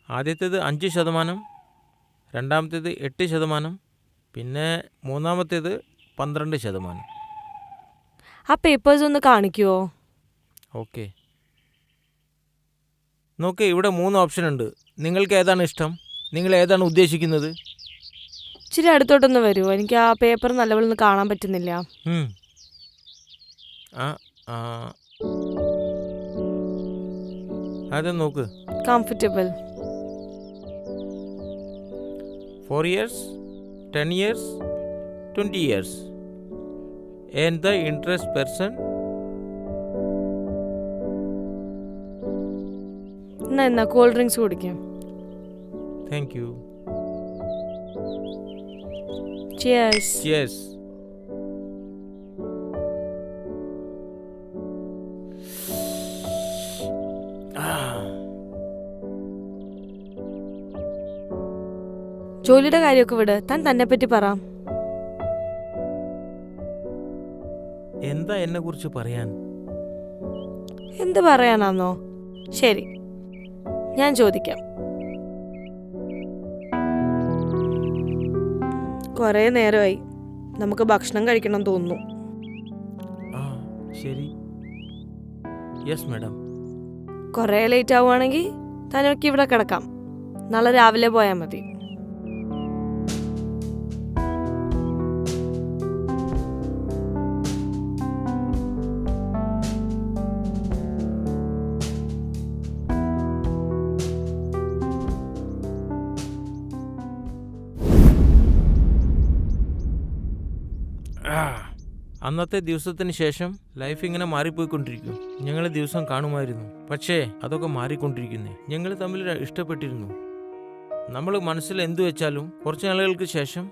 ആദ്യത്തേത് 5%, രണ്ടാമത്തേത് 8%, പിന്നെ മൂന്നാമത്തേത് 12%. ആ പേപ്പേഴ്സ് ഒന്ന് കാണിക്കുവോ? ഓക്കെ, നോക്ക്, ഇവിടെ 3 ഓപ്ഷൻ ഉണ്ട്. നിങ്ങൾക്ക് ഏതാണ് ഇഷ്ടം? നിങ്ങൾ ഏതാണ് ഉദ്ദേശിക്കുന്നത്? ഇച്ചിരി അടുത്തോട്ടൊന്ന് വരുമോ? എനിക്ക് ആ പേപ്പർ നല്ലപോലെ ഒന്ന് കാണാൻ പറ്റുന്നില്ല. ആ ആ അത് നോക്ക്. Comfortable. 4 years, 10 years, 20 years. And the interest person. എന്നാ കൂൾ ഡ്രിങ്ക്സ് കുടിക്കാം. Thank you. Cheers. Cheers. ജോലിയുടെ കാര്യമൊക്കെ വിട്, താൻ തന്നെ പറ്റി പറ. എന്താ എന്നെ കുറിച്ച് പറയാൻ? എന്ത് പറയാനാന്നോ? ശരി, ഞാൻ ചോദിക്കാം. കുറേ നേരമായി, നമുക്ക് ഭക്ഷണം കഴിക്കണം തോന്നുന്നു. ശരി. Yes madam. കുറേ ലേറ്റ് ആവുകയാണെങ്കിൽ തനിക്ക് ഇവിടെ കിടക്കാം. നാളെ രാവിലെ പോയാൽ മതി. അന്നത്തെ ദിവസത്തിന് ശേഷം ലൈഫ് ഇങ്ങനെ മാറിപ്പോയിക്കൊണ്ടിരിക്കും. ഞങ്ങൾ ദിവസം കാണുമായിരുന്നു, പക്ഷേ അതൊക്കെ മാറിക്കൊണ്ടിരിക്കുന്നേ. ഞങ്ങൾ തമ്മിൽ ഇഷ്ടപ്പെട്ടിരുന്നു. നമ്മൾ മനസ്സിൽ എന്തു വെച്ചാലും കുറച്ച് നാളുകൾക്ക് ശേഷം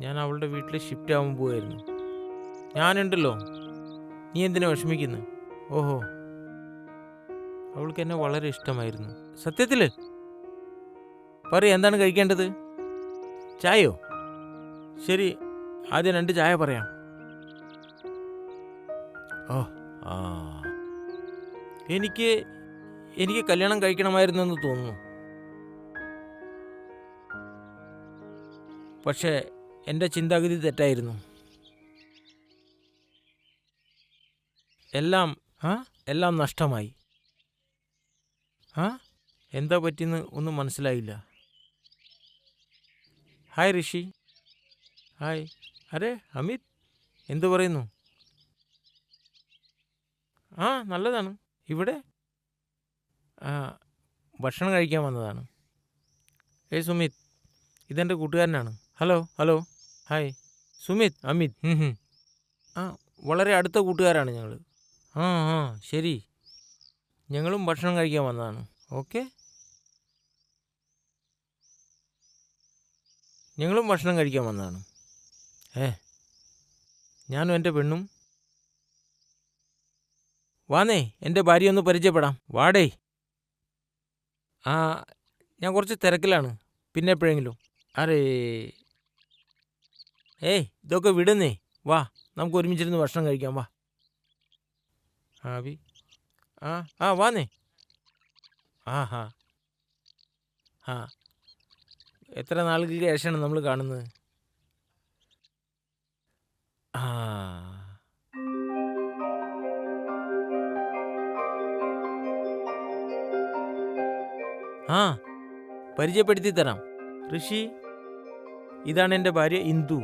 ഞാൻ അവളുടെ വീട്ടിൽ ഷിഫ്റ്റ് ആവാൻ പോവായിരുന്നു. ഞാനുണ്ടല്ലോ, നീ എന്തിനാ വിഷമിക്കുന്നു? ഓഹോ, അവൾക്ക് എന്നെ വളരെ ഇഷ്ടമായിരുന്നു. സത്യത്തിൽ പറയ്, എന്താണ് കഴിക്കേണ്ടത്? ചായയോ? ശരി, ആദ്യം 2 ചായ പറയാം. എനിക്ക് കല്യാണം കഴിക്കണമായിരുന്നു എന്ന് തോന്നുന്നു. പക്ഷേ എൻ്റെ ചിന്താഗതി തെറ്റായിരുന്നു. എല്ലാം നഷ്ടമായി. എന്താ പറ്റിയെന്ന് ഒന്നും മനസ്സിലായില്ല. ഹായ് ഋഷി. ഹായ്. അരെ അമിത്, എന്തു പറയുന്നു? നല്ലതാണ്. ഇവിടെ ഭക്ഷണം കഴിക്കാൻ വന്നതാണ്. സുമിത്, ഇതെൻ്റെ കൂട്ടുകാരനാണ്. ഹലോ. ഹായ്. സുമിത്, അമിത്. വളരെ അടുത്ത കൂട്ടുകാരാണ് ഞങ്ങൾ. ശരി, ഞങ്ങളും ഭക്ഷണം കഴിക്കാൻ വന്നതാണ്. ഓക്കെ, ഞങ്ങളും ഭക്ഷണം കഴിക്കാൻ വന്നതാണ്. ഞാനും എൻ്റെ പെണ്ണും. വാന്നേ, എൻ്റെ ഭാര്യ ഒന്ന് പരിചയപ്പെടാം. വാടേ. ഞാൻ കുറച്ച് തിരക്കിലാണ്, പിന്നെ എപ്പോഴെങ്കിലും. ഇതൊക്കെ വിടുന്നേ. വാ, നമുക്ക് ഒരുമിച്ചിരുന്ന് ഭക്ഷണം കഴിക്കാം. വാ. വാന്നേ. എത്ര നാളുകൾക്ക് ശേഷമാണ് നമ്മൾ കാണുന്നത്. പരിചയപ്പെടുത്തി തരാം. ഋഷി, ഇതാണ് എൻ്റെ ഭാര്യ ഇന്ദു.